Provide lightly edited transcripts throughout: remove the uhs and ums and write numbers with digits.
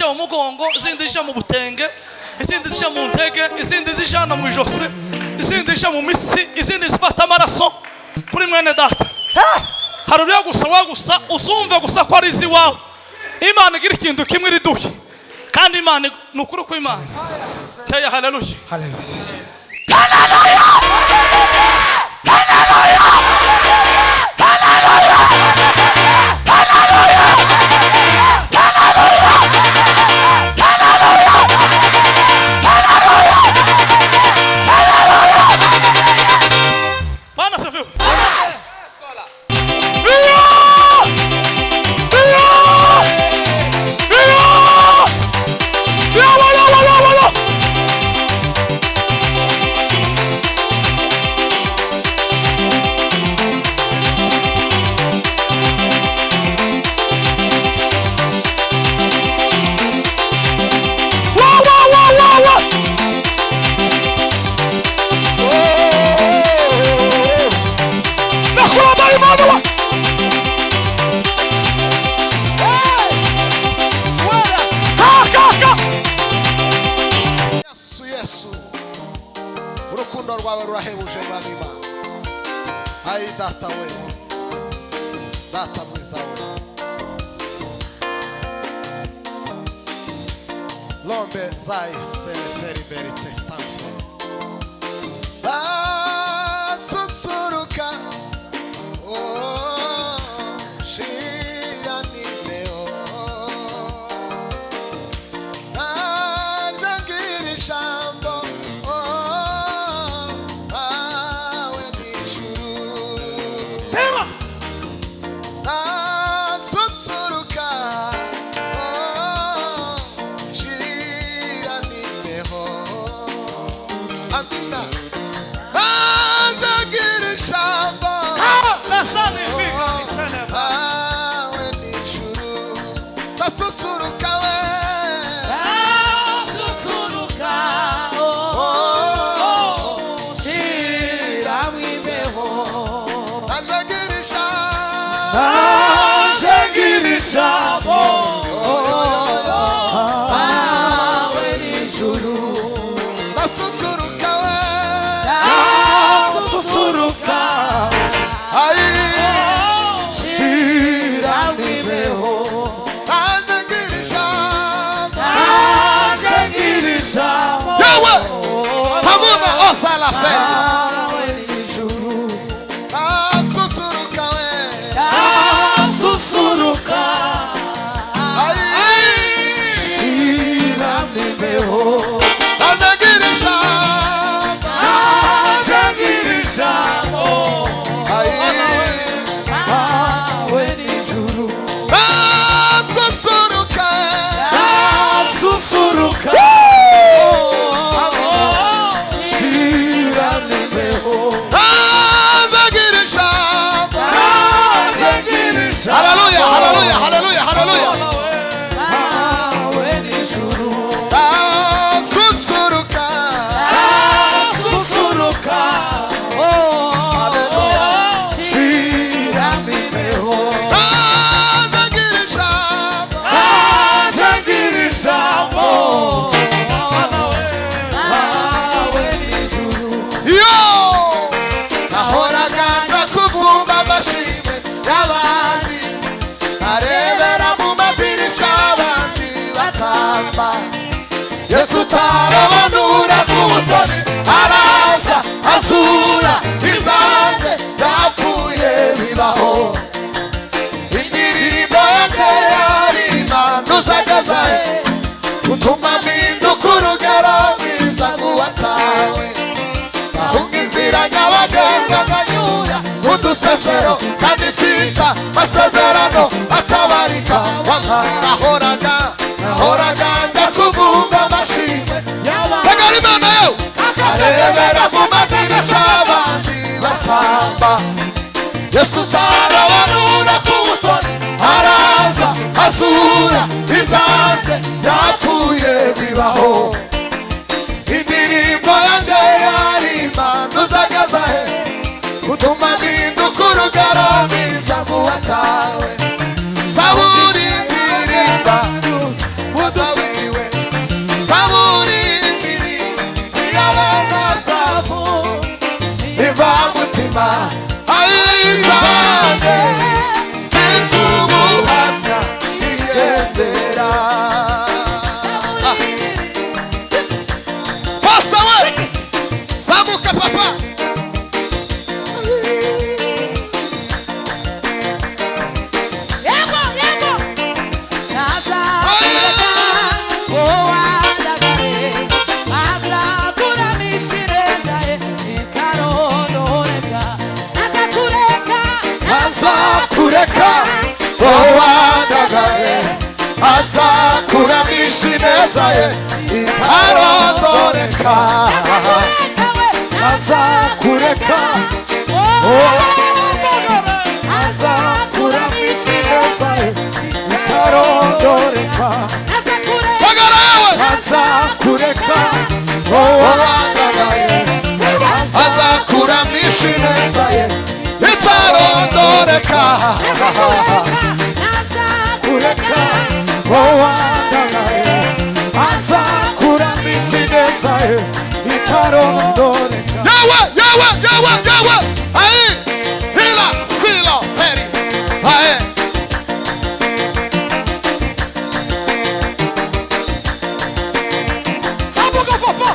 zija mu mugongo, izindi zija mu butenge, izindi zija mu ntege, izindi zijana mu ijosi, izindi zija mu mitsi, izindi zifata amaraso kuri mwene data. Haruya gusa wagusa usumva gusa ko ari izi wawe. Imana igira ikintu kimwe riduhe. Kandi Imana nukuri ko Imana. Taya haleluya. Haleluya. Haleluya. Haleluya. Haleluya. Bwana asifiwe. Urukundo rwawe rurahebuje mwabima. Ai data we. Data mwiza we. L'ombre zai se feri berite stanfe. La susuruka. Oh, shira ni meo. Anangiri shambo. La fête. Yesu tarabanura kubutoni araza azura ibyanjye yapfuye bibaho indirimbo yanjye yarima nuzagazahe utuma mpinduka urugero mwiza nk'uwatawe ahunga inzira nyabagendwa nkanyura udusesero kandi mfita masezerano atabarika nahoraga ndakubumba amashimwe bagari Imana yewe arebera mu madirisha abandi batamba Yesu tarabanura kubutoni araza azura ibyanjye yapfuye bibaho indirimbo yanjye yarima nuzagazahe utuma mpinduka urugero mwiza nk'uwatawe Zaburi ndirimba zanjye mfite ubuhamya igendera. Faster we, zamuka papa. Yego, yego. Naza kureka, wandagare. Naza kuramishireza ye, itarondoreka. Naza kureka, Azakureka wandagare, azakuramisha ineza ye itarondoreka. Azakureka azakuramisha ineza ye itarondoreka. Bagara yewe azakureka wandagare, azakuramisha ineza ye itarondoreka. Kureka wandagare, azakuramisha ineza ye itarondoreka. Yewe yewe yewe yewe ai hila silo peri vae. Sabuka papa.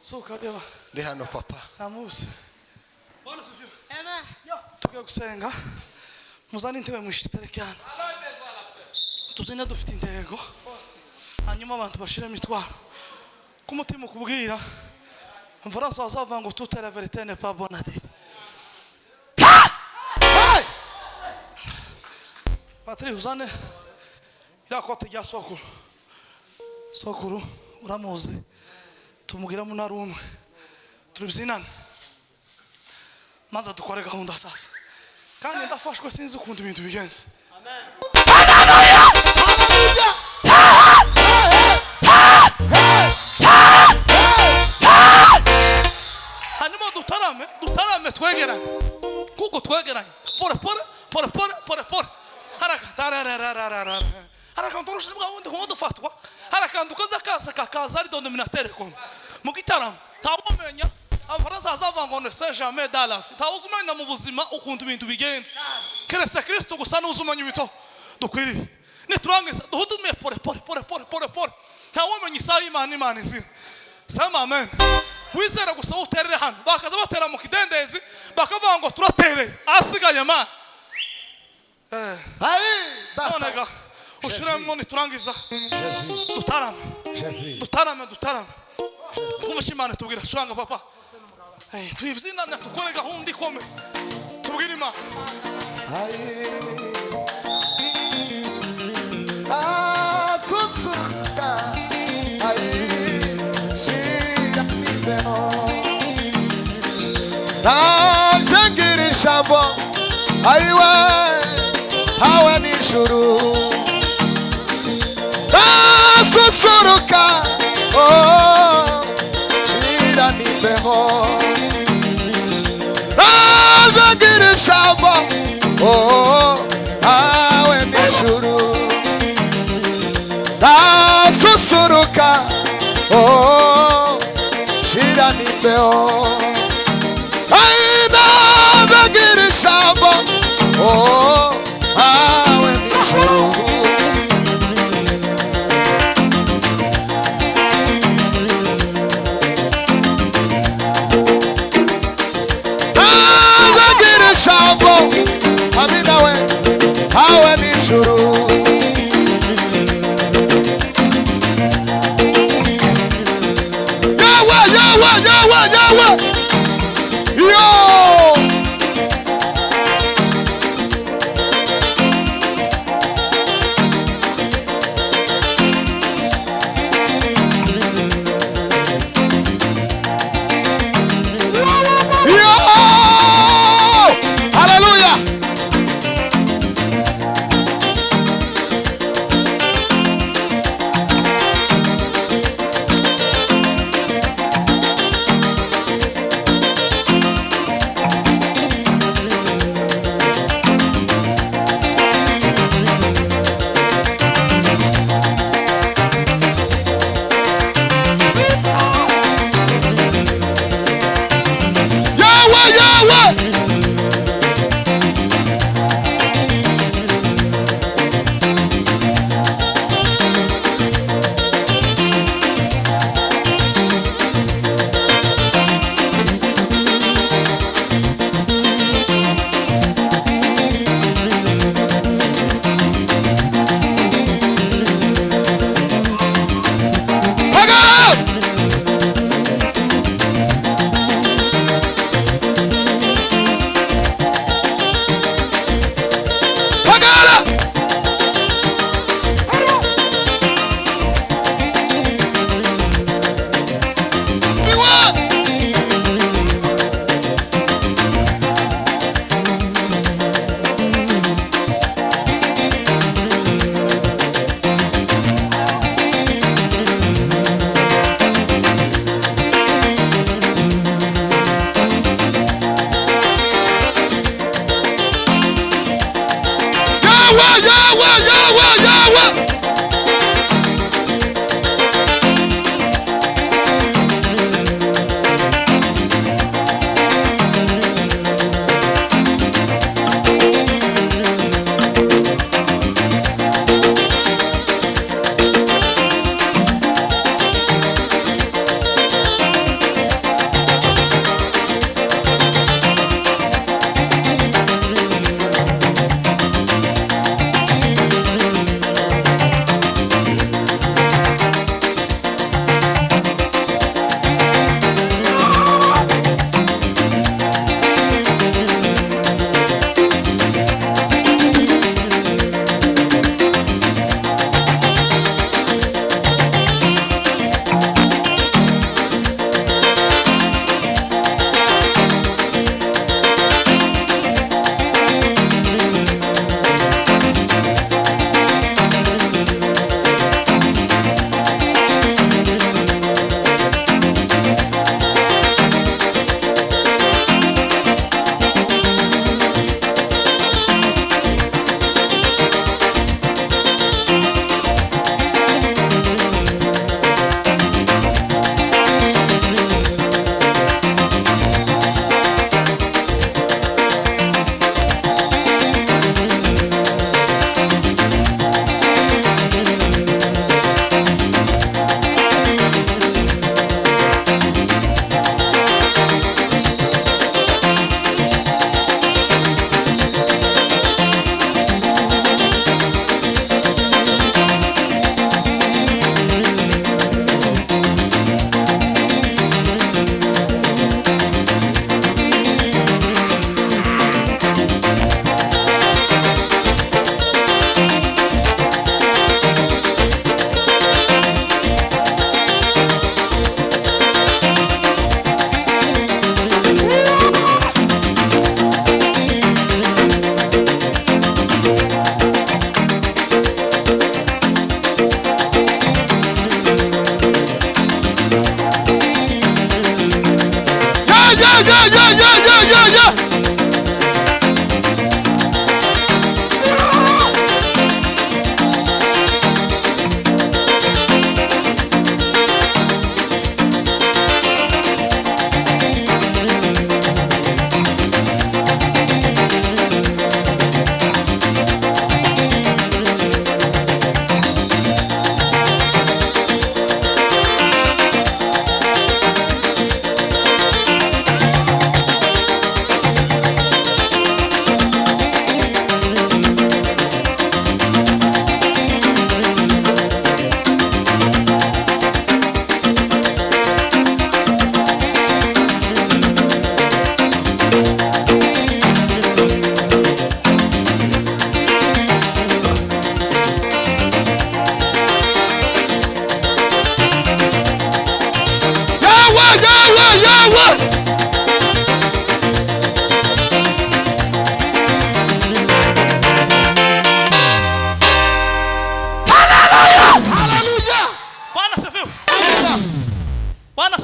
Soka deba. Ndi hano papa. Namuzi. Bwana sifiwe. Amen. Tugiye gusenga. Muzane intebe mwishitereke hano. Tuzina dufite intego. Hanyuma abantu bashire imitwaro. Kumutima kubwira. Mfaransa azava ngo toute la vérité n'est pas bonne à dire. Patri uzane irakote rya sokuru. Sokuru uramuzi. Tumugira munari umwe. Turubyinana. Maze dukore gahunda sasa. Kandi ndafashwe sinzi ukunda ibintu bigenze. Amen. Hallelujah! Hanyuma dutarame twegeranye. Kuko twegeranye. Pore. Haraka ntorusha mbwa wundi nko dufatwa. Haraka ndukaza kaza ari denominateur comme. Mu gitaramo tawomenya Abafaransa azava ngo ne c'est jamais dans la vie. Tawuzumanya mu buzima ukunda ibintu bigenda. Keretse Kristo gusa n'uzumanya ibito dukwiriye. Niturangiza duhudume pore. Tawomenya isaha Imana izina. Sema amen. Wizera gusa uterere hano. Bakaza batera mu kidendezi bakavuga ngo turatere. Asigaye man. Nonega ushiremo niturangiza dutarame kumushimana tubwira shuranga papa tuyibyina tukore gahunda ikome tubwira Imana Susuka shira mibeno Nanjengiri shambo aiwe hawe ni shuru Susuruka oh shira mibeno Nanjengiri shambo oh hawe ni shuru Susuruka oh shira nipeo aina bagiri shamba oh awe mishu bagiri shamba amina we awe mishu Yahweh. Yo! Hallelujah!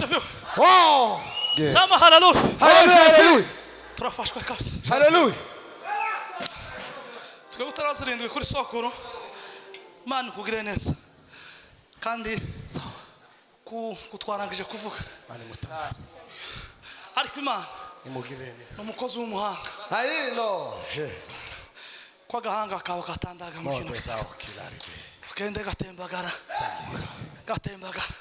asifiwe. Oh. Yes. Sema haleluya. Hallelujah. Turafashwe kabisa. Hallelujah. Tukaba turazirindwe kuri sokoro. Imana ikugire neza. Kandi kutwarangije kuvuga. Mani mutabara. Ariko Imana Imugire neza. n'umukozi w'umuhanga. Ayino. Yes. Kwa gahanga kawe katandaga mu kintu Moto cyawe. sawa kilari. Kende gatembagara. Gatembagara.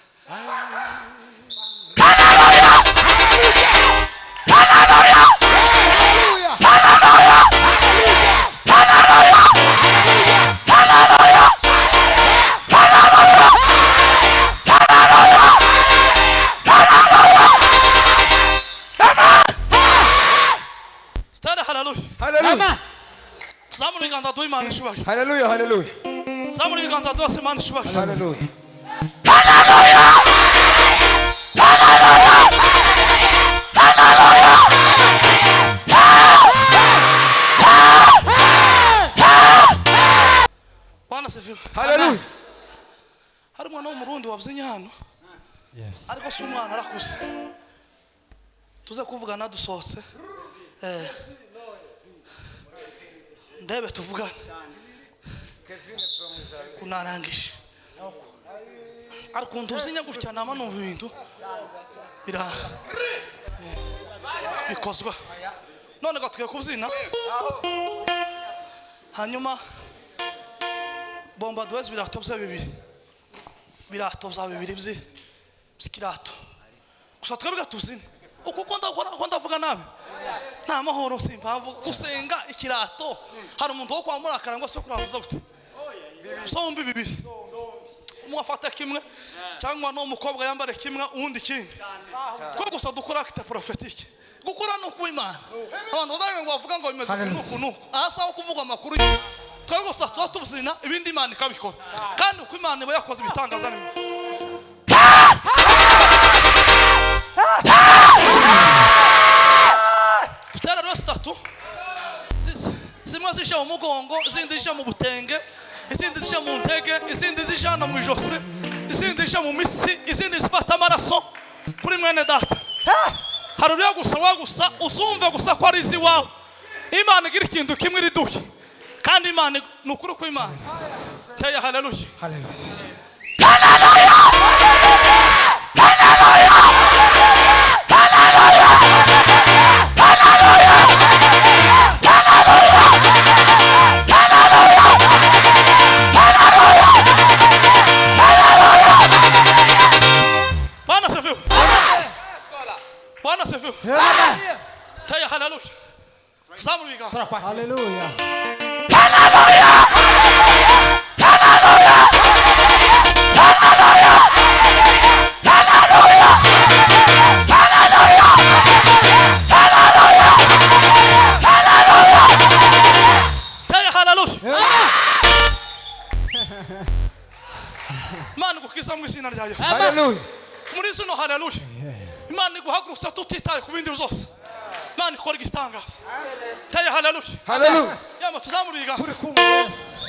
Hallelujah. Zamuri ganda do Imana ishubahiro. Hallelujah. Hallelujah. Zamuri ganda do Imana ishubahiro. Hallelujah. Bwana sifiwe. Hallelujah. Hari umwana w'umurundi wabyinnye hano. Yes. Ariko si umwana arakuze. Tuze kuvugana dusohotse. Ndebe tuvugana. Kunarangije. Ariko ntuzinya gutya nama numva ibintu. Bikozwa. None gatwe kubyina. Hanyuma bomba duweze biratobza bibiri. Biratobza bibiri by'ikirato. Gusa twebwe tuzine. Uko ndavuga nabi. Nta mahoro simpamvu gusenga ikirato. Hari umuntu wo kwa murakara ngo se kuravuza gute. Sombi bibiri. Umwafata kimwe cyangwa no umukobwa yambare kimwe undi kindi. Ko gusa dukora akita prophetique. Gukora no kuimana. Abantu badaye ngo bavuga ngo bimeze nuko. Asa kuvuga amakuru y'isi. Twego gusa twatubuzina ibindi Imana ikabikora. Kandi uko Imana iba yakoze ibitangaza nimwe. Tutera rostatu. Zimwe zisha mu mugongo, izindi zisha mu butenge, izindi zisha mu ntege, izindi zishana mu ijosi, izindi zisha mu misi, izindi zifata amaraso kuri mwene data. Haruriya gusa wagusa usumve gusa ko ari izi wawe. Imana igira ikintu kimwe riduhe. Kandi Imana nukuri ko Imana. Taya haleluya. Hallelujah. Bwana sifiwe. Bwana sifiwe. Taya haleluya. Zamuri biganza. Hallelujah. Taya haleluya. Imana gukiza mu izina rya Yesu. Hallelujah. Muri zino haleluya. Imana iguhagurutsa tutitaye ku bindi byose. Imana ikora igitangaza. Taya haleluya. Hallelujah. Yama tuzamuri biganza. Yes.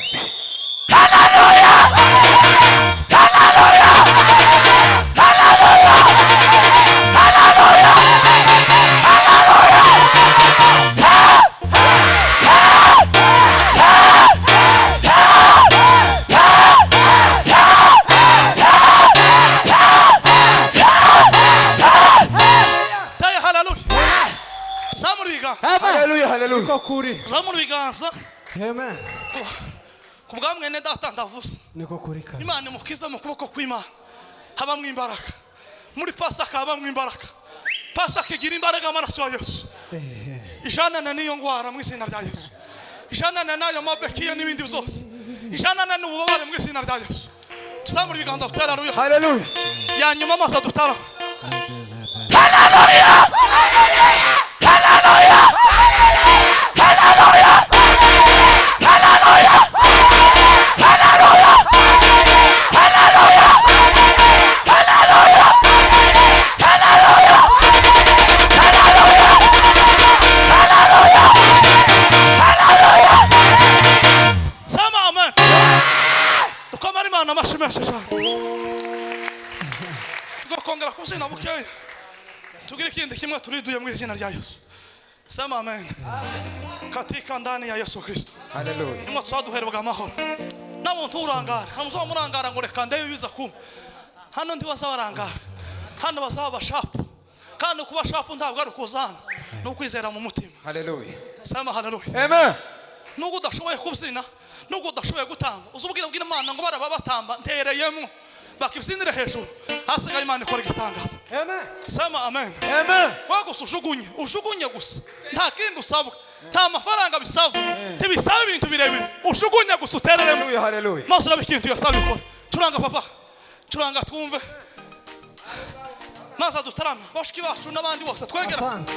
Taya haleluya. Tuzamuri biganza. Hallelujah. Hallelujah. kuri. Tuzamuri biganza. Amen. Kubwa mwene data ndavuze. Niko kuri kandi. Imana imukiza mu kuboko kw'Imana. Habamwe imbaraga. Muri Pasaka habamwe imbaraga. Pasaka igira imbaraga amaraso ya Yesu. Ijana na niyo ngwara mu izina rya Yesu. Ijana na nayo mabekiye n'ibindi byose. Ijana na n'ububabare mu izina rya Yesu. Tuzamuri biganza tutara ruyo. Hallelujah. Ya nyuma masa tutara. Sama amen. Tukamari Imana amashimeshe cyane. Tugakongera kubyina bukeya. tugire ikindi kimwe turiduye mu izina rya Yesu. Sema amen. Katika ndani ya Yesu Kristo. Hallelujah. Nimwe twaduherwa amahoro. Namuntu urangara, hamuzo murangara ngo reka ndebe biza kuma. Hano ndi bazabarangara. Hano bazaba bashapu. Kandi kuba shapu ntabwo ari kuzana. No kwizera mu mutima. Hallelujah. Sema hallelujah. Amen. Nuko udashoboye kubyina, nuko udashoboye gutamba. Uzubwira bwira Imana ngo baraba batamba ntereyemo. Bakibyinira hejuru. Hasigaye Imana ikora igitangaza. Amen. Sema amen. Amen. Wagusa ushugunye gusa. Nta kindi usabwa. Nta mafaranga bisaba. Tibisaba ibintu birebire. Ushugunye gusa utereremo. Hallelujah. Hallelujah. Maso rabikintu yasabye ko. Turanga papa. Turanga twumve. Maza dutarama. Bashiki bacu n'abandi bose twegera. Asante.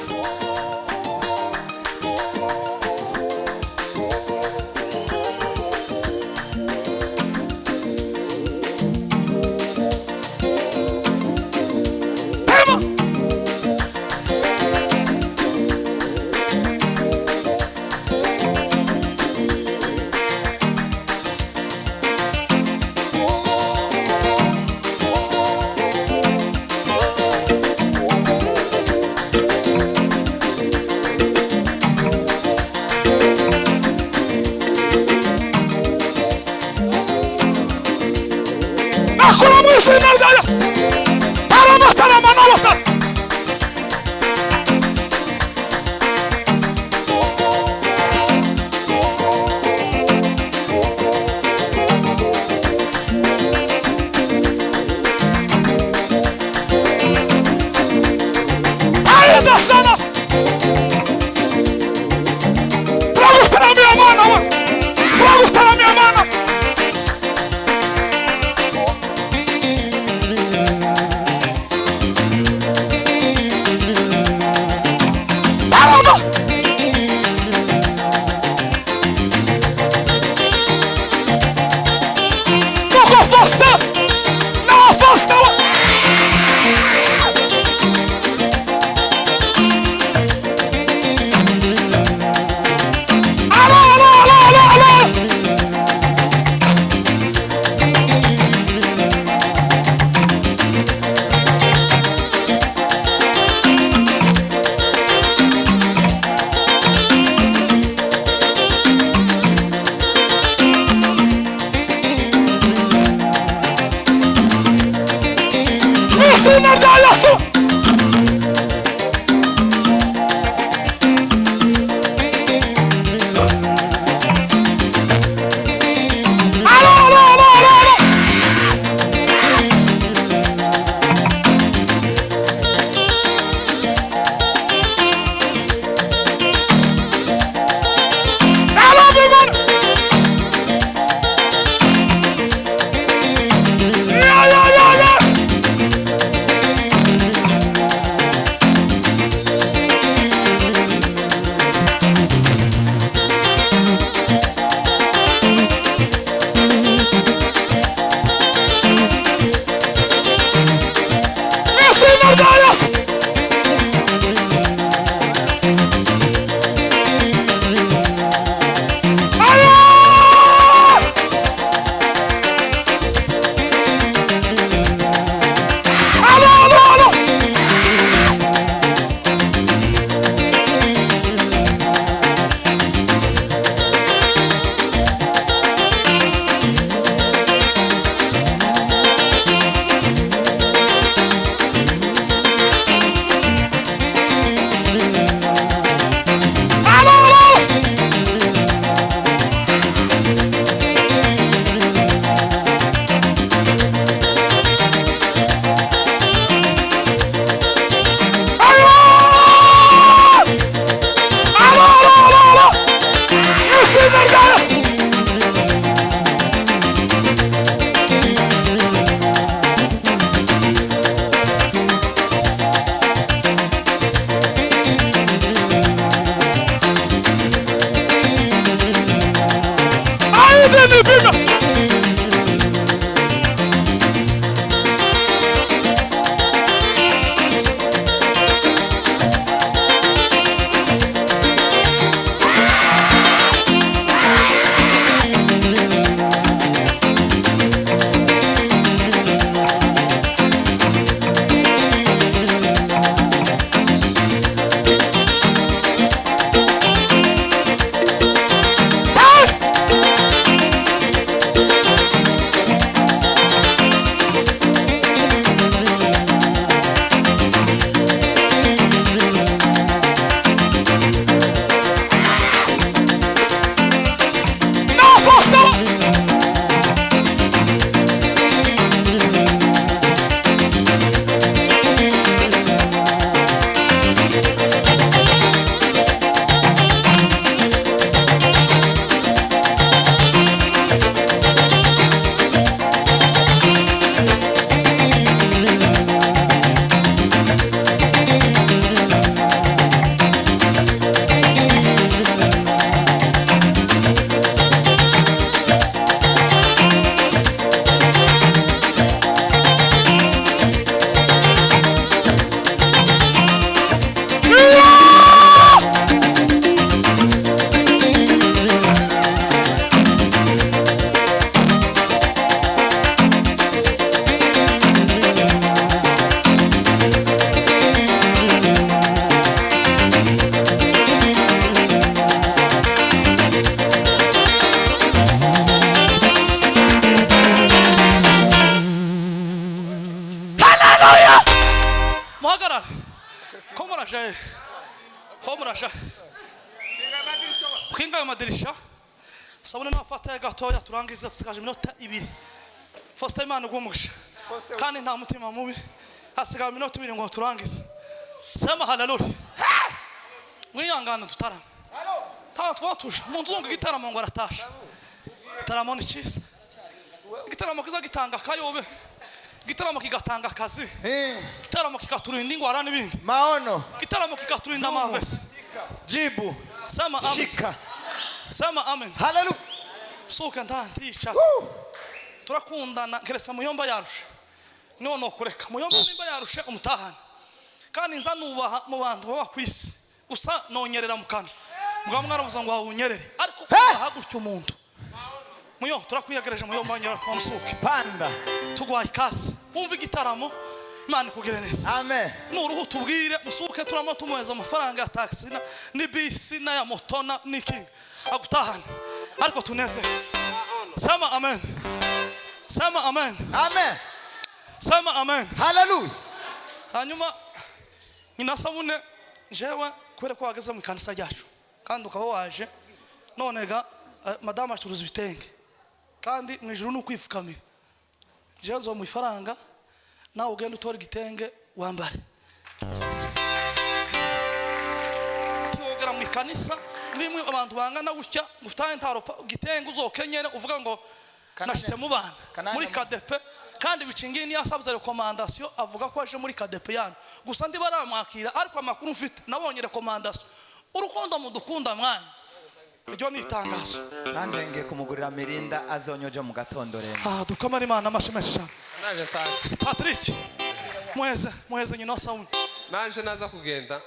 komurasha ukinga ayo madirisha sabune nafata gatoya turangiza tusigaje minota 2 Foster Imana ugumugisha kandi nta mutima mubi hasigaye minota 2 ngo turangize sema haleluya mwiyangana tutarama tawa twatusha umuntu zonga gitaramo ngo aratasha gitaramo ni cyiza gitaramo kiza gitanga kayobe gitaramo kigatanga akazi gitaramo kikaturinda ingwara n'ibindi maono gitaramo kikaturinda amavesi jibu sema amen shika sema amen haleluya soka ntantisha turakundana keresa muyomba yarusha none kureka muyomba nimba yarusha umutahana kandi nza nubaha mu bantu baba kwisi gusa nonyerera mukana mugabo mwaravuza ngo wawunyerere ariko kubaha gutyo umuntu muyo turakwiyegereje muyomba nyara kwa musuke panda tugwaye kasi umva igitaramo Imana kugire neza amen nuruhu tubwire musuke turamo tumuheza amafaranga ya taxi ni bisi na ya motona niki agutahana ariko tuneze sema amen sema amen amen sema amen haleluya hanyuma ninasabune jewe kwere ko wageze mu kanisa ryacu kandi ukaba waje none ga madama acuruza ibitenge kandi mu ijuru n'ukwifukamira jewe zo mu ifaranga nawe ugenda utora igitenge wambare tiwogera mu kanisa nimwe abantu bangana gutya gufitanye ntaro gitenge uzokenyere uvuga ngo nashitse mu bana muri KDP kandi bicingiye ni yasabye recommandation avuga ko aje muri KDP yana gusa ndi baramwakira ariko amakuru mfite nabonye recommandation urukundo mudukunda mwanya iryo ni itangazo nanje ngiye kumugurira mirinda azonyoje mu gatondo rero dukamara Imana amashimeshi naje taje Patrick mweze nyina Sauni naje naza kugenda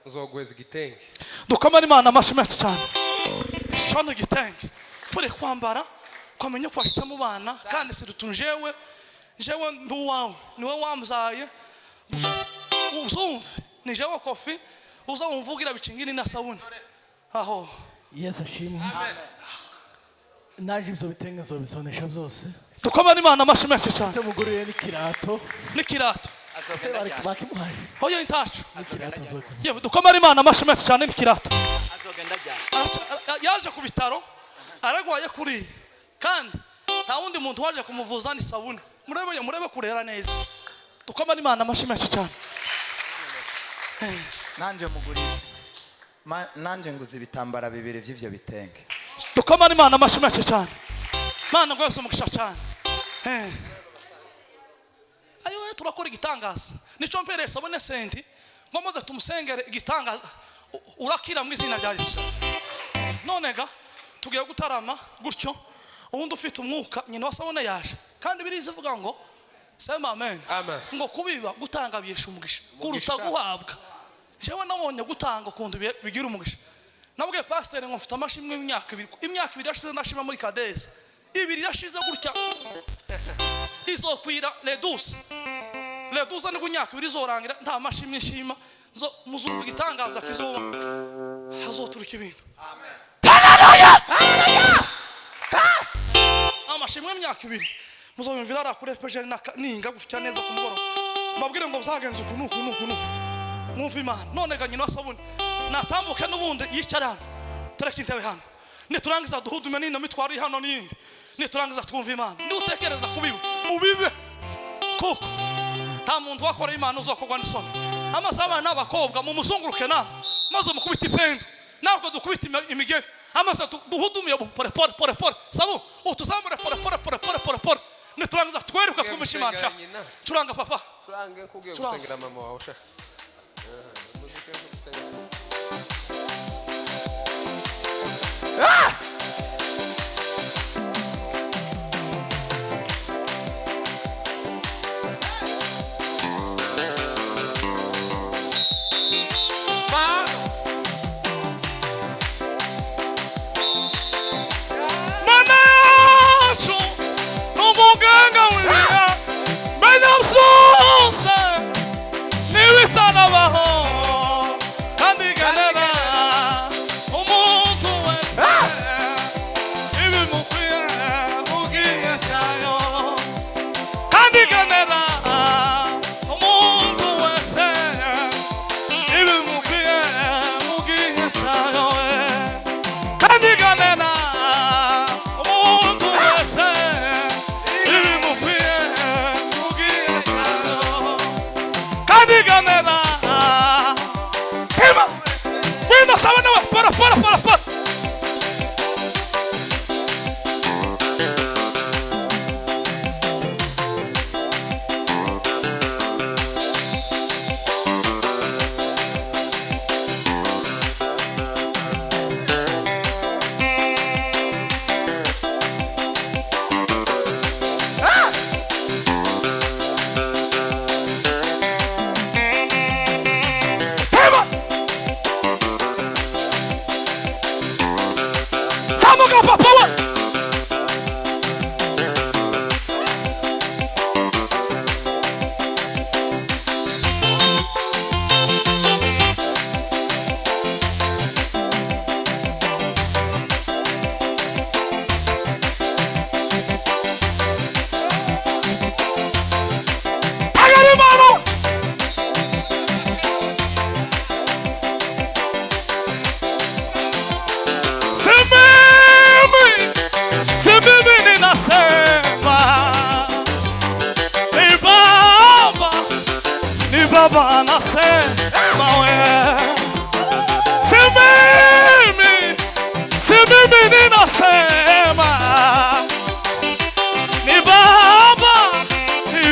nzogweza igitenge dukamara Imana amashimeshi cyane cyane igitenge pure kwambara kwamenye kwashitse mu bana kandi sirutunjewe jewe nduwawe niwe wamzaye uzumve ni jewe kofi uzumvugira bicingini na Sauni aho Yesu ashimwe naje ibyo bitenge zo bisonesha byose dukamara Imana amashimeshi cyane se muguriye nikirato bakimuhaye hoyo intacu nikirato zoka yewe dukamara Imana amashimeshi cyane nikirato yaje ku bitaro aragwaye kuri kandi nta wundi muntu waje kumuvuza ni Sabuni murebe kurera neza dukamara Imana amashimeshi cyane nanje muguriye nanje nguzi bitambara bibiri vy'ivyo bitenge dukamara Imana amashimeshi cyane Mana gwese umugisha cyane ayo turakora igitangaza nico mpere Sabune senti ngo maze tumusengere igitangaza urakira mu izina rya Yesu none ga tugiye gutarama gutyo ubundi ufite umwuka nyina Sabune yaje kandi birize vuga ngo sema amen amen ngo kubiba gutanga biyesha umugisha kuruta guhabwa jewe nabonye gutanga kundu bigira umugisha nabwiye pastor ngo mfite amashimwe imyaka 2 yashize ndashima muri Kadezi 2 yashize gutya izokwira le 12 ni gunyaka 2 zorangira nta mashimwe nshima zo muzumva igitangaza kizoba hazoturuka ibintu amen haleluya amashimwe imyaka 2 muzumvira arakurepeje ninga gutya neza ku mugoro mbabwire ngo uzagenza ukunuku mwumva Imana none ga nyina Sabuni natambuke n'ubundi yicarana tureke intebe hano niturangiza duhudume nino mitwaro hano n'iyindi niturangiza twumva Imana ndi utekereza kubiba ubibe kuko nta muntu wakora Imana uzokorwa n'isoni amasaba n'abakobwa mu muzunguruke na maze mukubita ipendo nako dukubita imigeri amaze duhudume pore sabu utuzamure pore niturangiza tweruka twumva Imana shaka turanga papa turange kugiye gusengera mama wawe shaka Ni witana baho Samuka papa we. Baba nasema wewe, si mimi ninasema, ni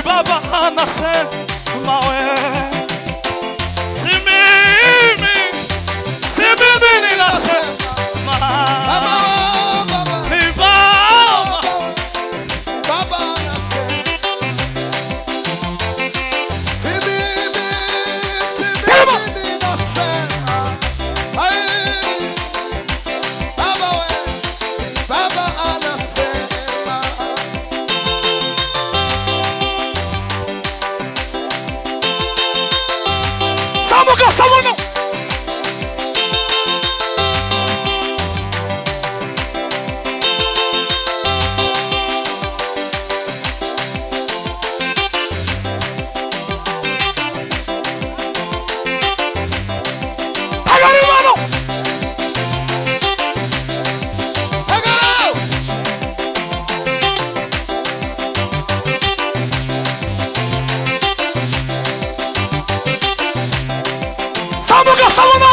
Baba anasema wewe, si mimi ninasema, ni Baba Samuka samuno. Samuka samuno.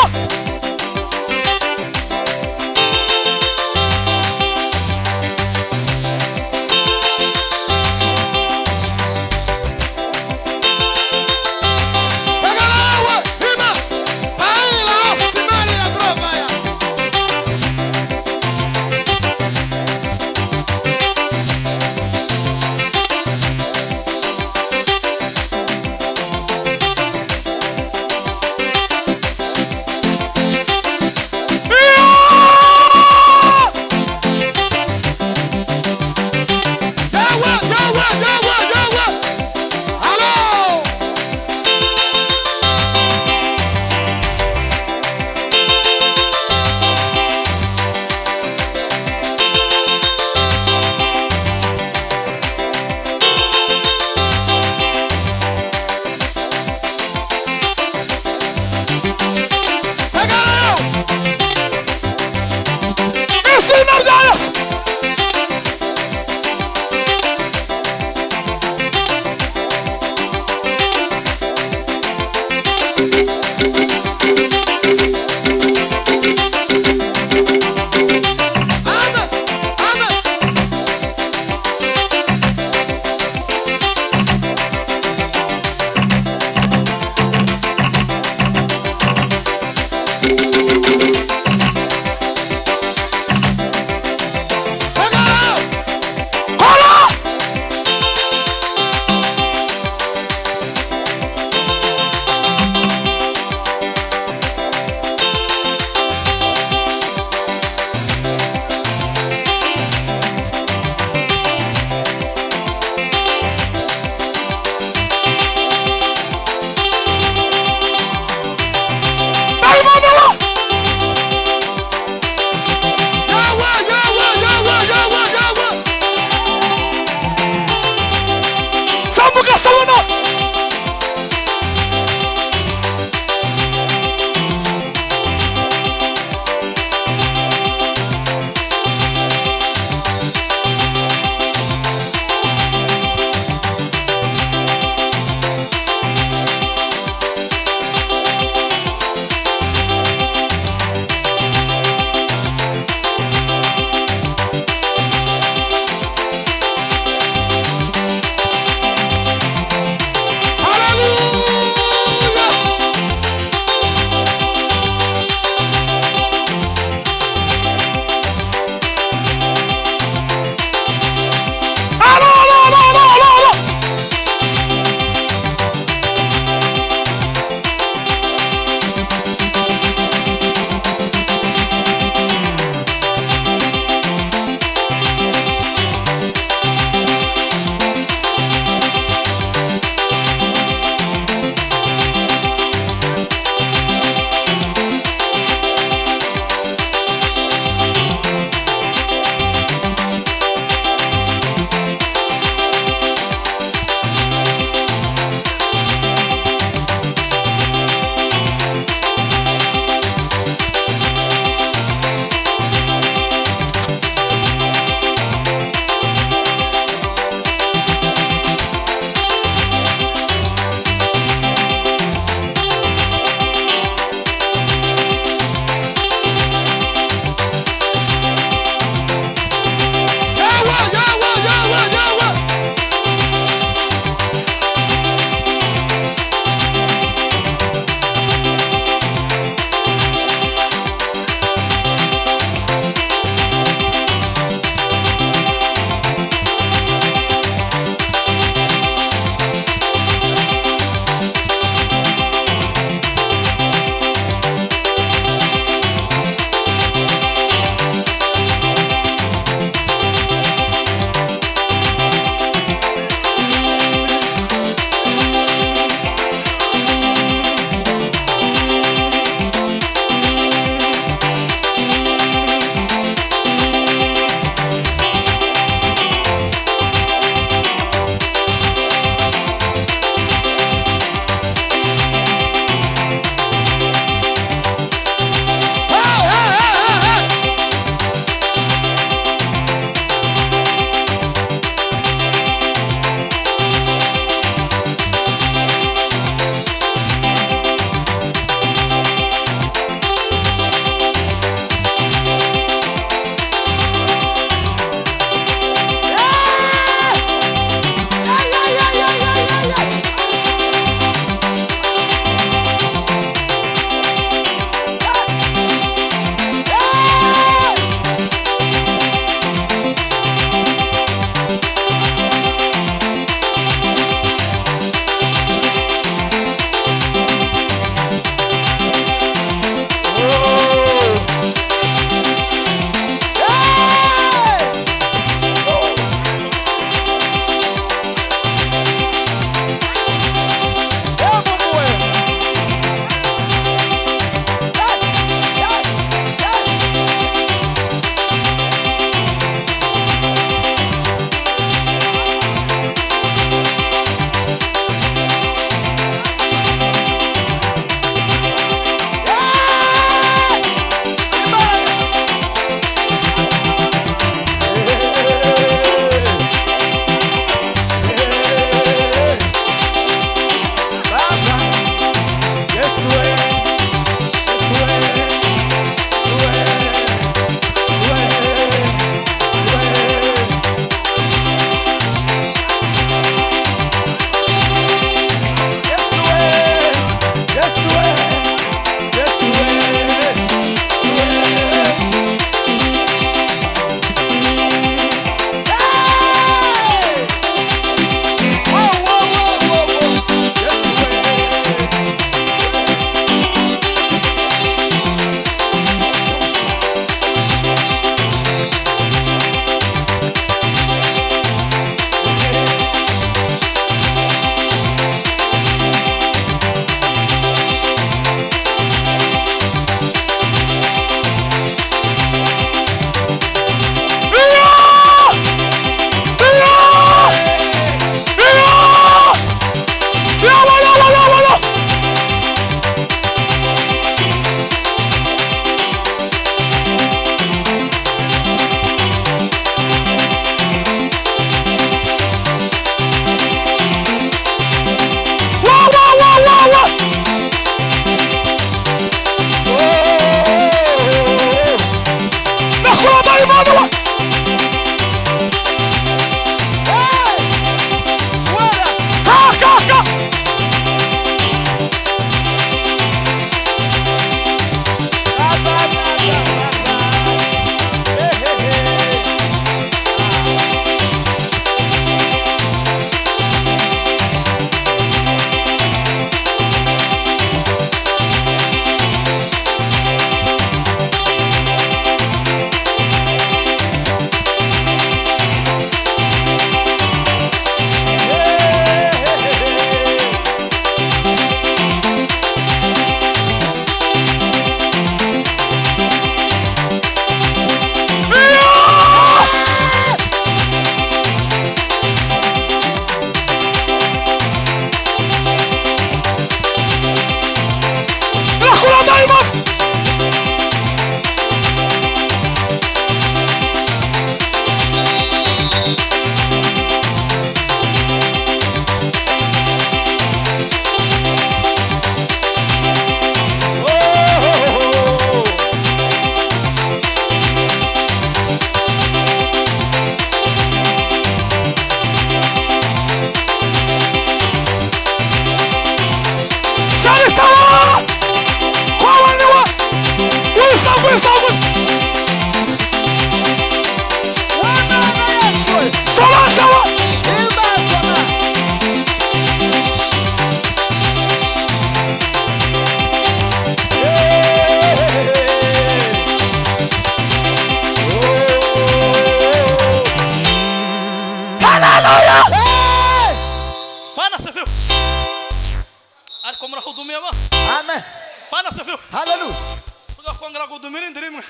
Hallelujah. tugakongera kudumira indi rimwe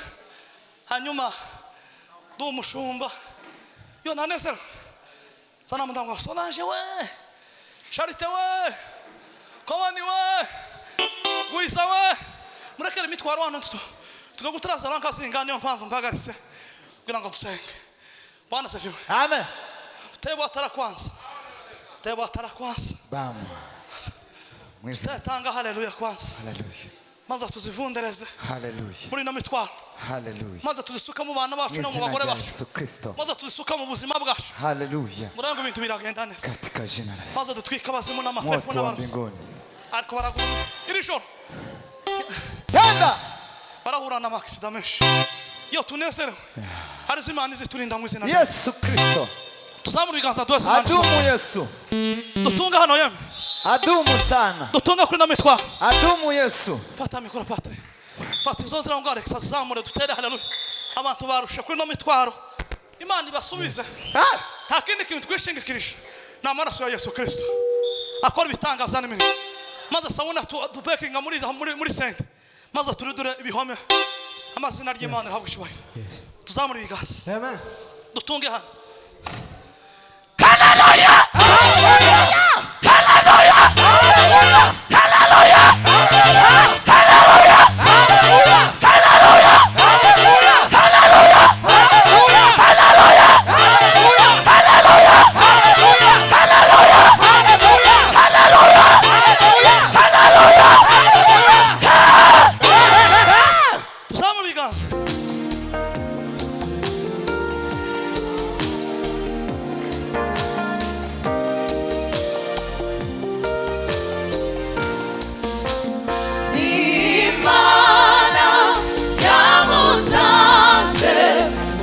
hanyuma du umushumba yo nanezero sana mutangwa Solange we Charite we Kobani we Guisa we murekere imitwaro hano tugagutaraza rankasinga niyo mpamvu mpagaritse kugira ngo dusenge. Bwana asifiwe. Amen. Tebo atarakwanza Bam. Mwese. tanga haleluya kwanza Hallelujah. maze tuzivundereze Hallelujah. muri no mitwaro Hallelujah. maze tuzisuka mu bana bacu no mu bagore bacu Yesu Kristo. maze tuzisuka mu buzima bwacu Hallelujah. murango ibintu biragenda neza Katika jina la Yesu. maze dutwika abazimu n'amapepo Moto wa n'abarozi mbinguni. ariko baraguma iri joro Tenda. barahura n'amakisida menshi iyo tunezerewe hari zimana ziturinda mu izina Yesu Kristo. tuzamura ibiganza twese Adumu Yesu. dutunga hano yeme Adumu sana. dutunga kuri no mitwaro Adumu Yesu. fata mikoro patre fata izo nzira ngo Alex azamure dutere haleluya abantu barusha kuri no mitwaro Imana ibasubize Ah! nta kindi kintu twishingikirije ni amaraso ya Yesu Kristo akora ibitangaza n'ibintu maze sabuna tubekinga muri sente maze turidure ibihome amazina y'Imana habwa ishubahiro tuzamura ibiganza Amen. dutunge hano tuzamura ibiganza Imana yamutanze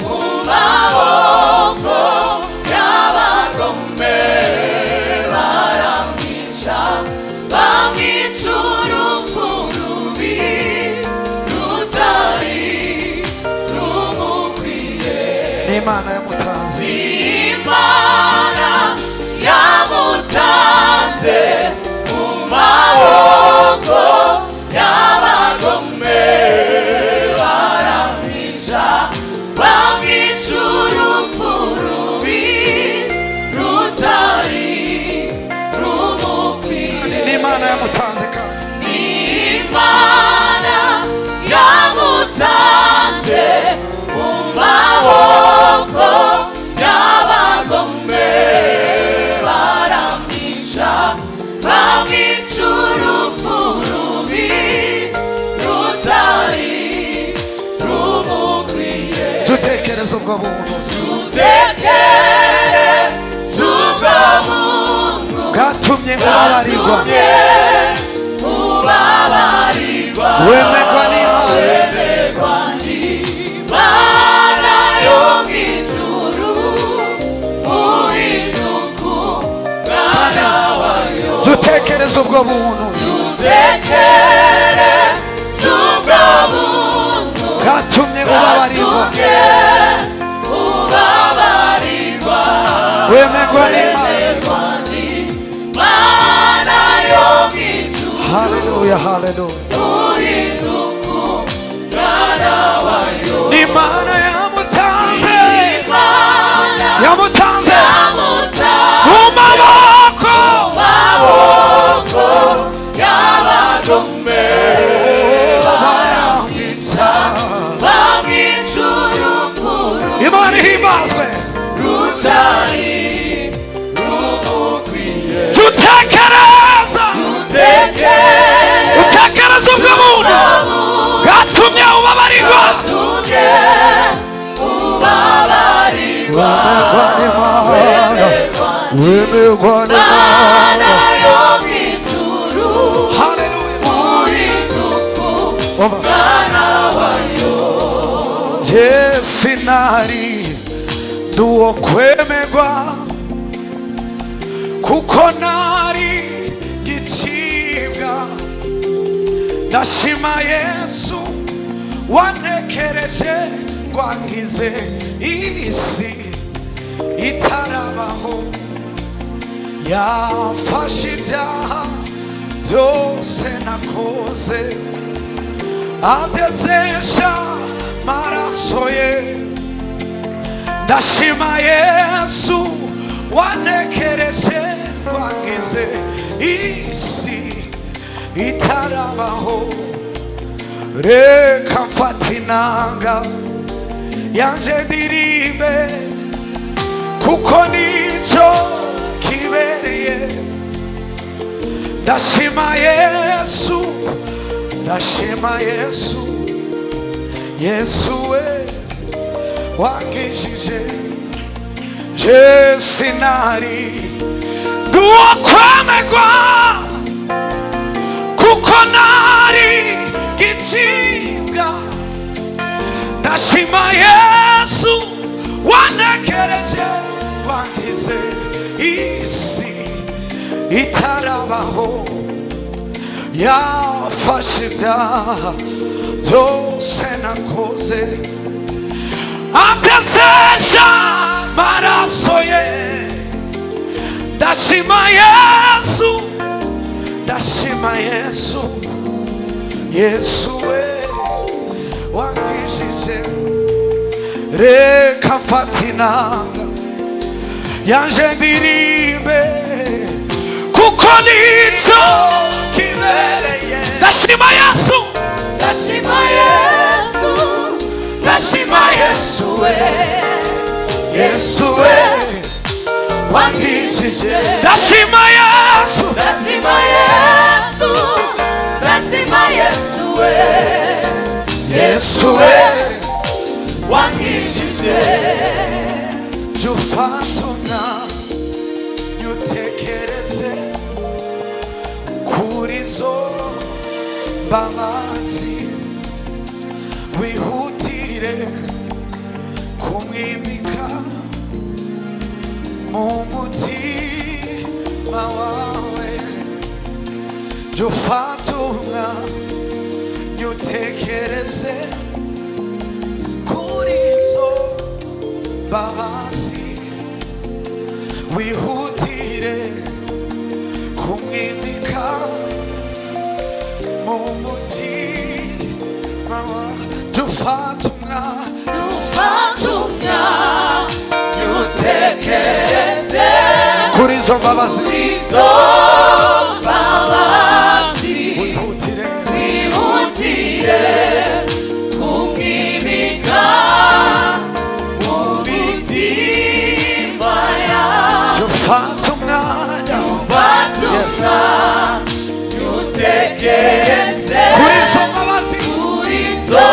mu maboko y'abagome baramwica bamwica urupfu rubi rutari rumukwiye. Imana yamutanze. Imana yamutanze mu maboko y'abagome baramwica bamwica urupfu rubi rutari rumukwiye. Imana yamutanze kandi. Imana yamutanze mu maboko y'abagome baramwica bamwica urupfu rubi rutari rumukwiye. Dutekereze ubwo buntu Dutekere z'ubwo buntu bwatumye ubabarirwa. ubabarirwa Wemerwa n'Imana. wemerwa n'Imana yo mu ijuru uhinduka umwana wayo. Dutekereze ubwo buntu Dutekere z'ubwo buntu bwatumye ubabarirwa. ubabarirwa Wemerwa n'Imana. wemerwa n'Imana yo mu ijuru Hallelujah, hallelujah. uhinduka umwana wayo. Imana yamutanze. Imana Yamutanze yamutanze mu maboko. maboko y'abagome Baramwica. bamwica urupfu Imana ihimbazwe. rutari rumukwiye. Dutekereza. Utekereza ubwo buntu bwatumye ubabarirwa. ubabarirwa Wemerwa n'Imana. yo mu ijuru Hallelujah. uhinduka umwana wayo. Sinari duwo kwemerwa kuko nari gicibwa. Ndashima Yesu wantekereje rwangize isi itarabaho. Yafashe ibyaha byose nakoze avyezesha maraso ye. Ndashima Yesu wanekereje wangize isi itarabaho. Reka mfate inanga yanje ndirimbe kuko nico kibereye. Ndashima Yesu, ndashima Yesu, Yesu we wangishije. Je sinari duwo kwamegwa kuko nari gicibwa. Ndashima Yesu wanekereje wangize isi itarabaho. Yafashe ibyaha byose nakoze avyezesha maraso ye. Ndashima Yesu, ndashima Yesu, Yesu we wangishije. Reka mfate inanga yanje ndirimbe kuko nico kibereye. Ndashima Yesu, ndashima Yesu, ndashima Yesu we, Yesu we wangishije. ndashima Yesu, Ndashima Yesu, ndashima Yesu we, Yesu we wangishije. jufatona nyutekereze kuri zo mbabazi. Wihutire kumwimika mu mutima wawe. Jufatona nyutekereze kuri zo mbabazi. Wihutire kumwimika mu mutima wawe. Jufatona Dufatumya nyutekereze kuri zo mbabazi. izo mbabazi. Wihutire Wihutire kumwimika mu mitima yacu. jufata umwanya Dufatumya nyutekereze kuri zo mbabazi. kuri zo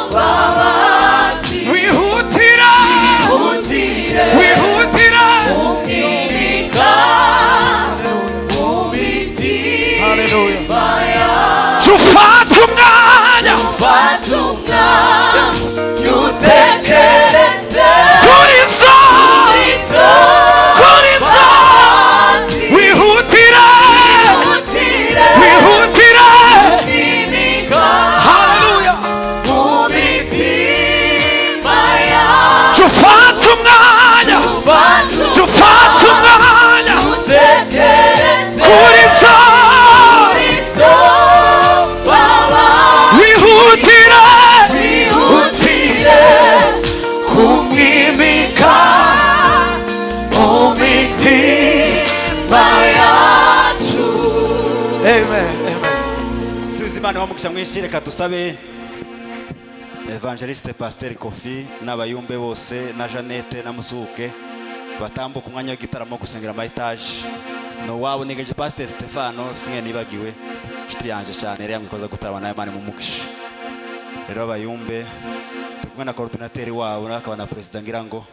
mbabazi. Wihutira Wihutire wihutira kumwimika mu mitima yacu. jufata umwanya Dufatumya nyutekereze kuri zo kuri zo mbabazi. wihutira Wihutire wihutira. kumwimika Haleluya. mu mitima yacu. jufata umwanya jufata umwanya Nyutekereze kuri zo kuri zo mbabazi. wihutira Wihutire kumwimika mu mitima yacu. amen amen. Subiza Imana wamugisha mwinshi. Reka dusabe Evangeliste Pasteur Kofi n'abayumbe bose na Jeannette na Musuke batambuka umwanya w'igitaramo gusengera ama etage. No wabo nigeje Pasteur Stefano singe nibagiwe inshuti yanje cyane rero yamwikoza gutarama nayo Imana mumugisha. Rero abayumbe tukumwe na coordinateur wabo nakaba na president ngira ngo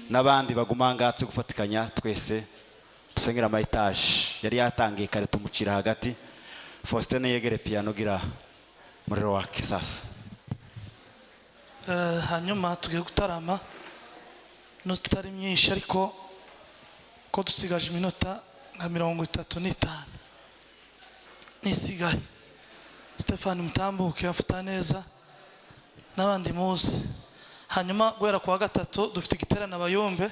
n'abandi bagumangatse gufatikanya twese dusengera ama etage. Yari yatangiye kare tumucira hagati. Faustin yegere piano gira muriro wake sasa. Hanyuma tugiye gutarama no tutari myinshi ariko ko dusigaje iminota nka 35 nisigaye. Stefan Mutambuke afuta neza n'abandi muzi. Hanyuma guhera kwa gatatu dufite igiterane abayumbe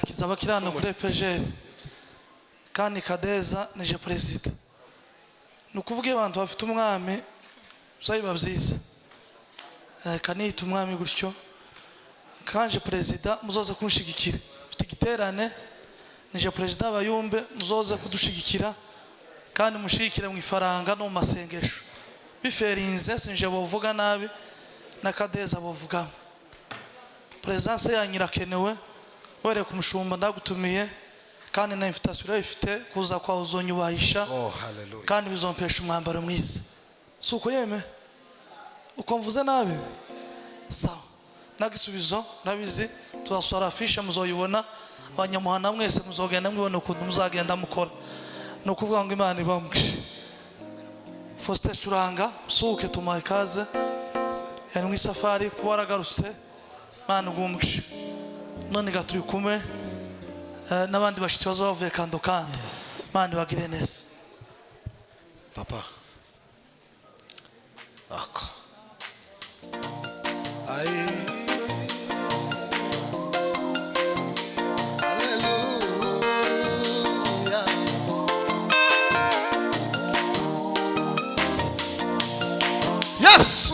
kizaba kirano kuri EPGR kandi Kadeza nije president. nukuvuga abantu bafite umwami uzayiba byiza kanita umwami gutyo kanje perezida muzoza kunshigikira mfite igiterane nije perezida abayumbe muzoza kudushigikira kandi mushigikire mu ifaranga no mu masengesho biferinze sinje bovuga nabi nakadeza bovuga presence ya nyirakenewe were kumushumba ndagutumiye kandi na invitation ifite kuza kwa uzonyubahisha hallelujah. kandi bizompesha umwambaro mwiza suko yeme uko mvuze nabi sawa nagisubizo nabizi tuzasora afisha muzoyibona abanyamuhana mwese muzogenda mwibona ukuntu muzagenda mukora no kuvuga ngo Imana ibamwe Faustin Curanga suke tumaye kaze yani mwisafari kuwaragarutse Imana ugumwe none gaturi kumwe n'abandi bashitsi bazavuye kando kando Imana bagire neza Papa ako ai hallelujah Yesu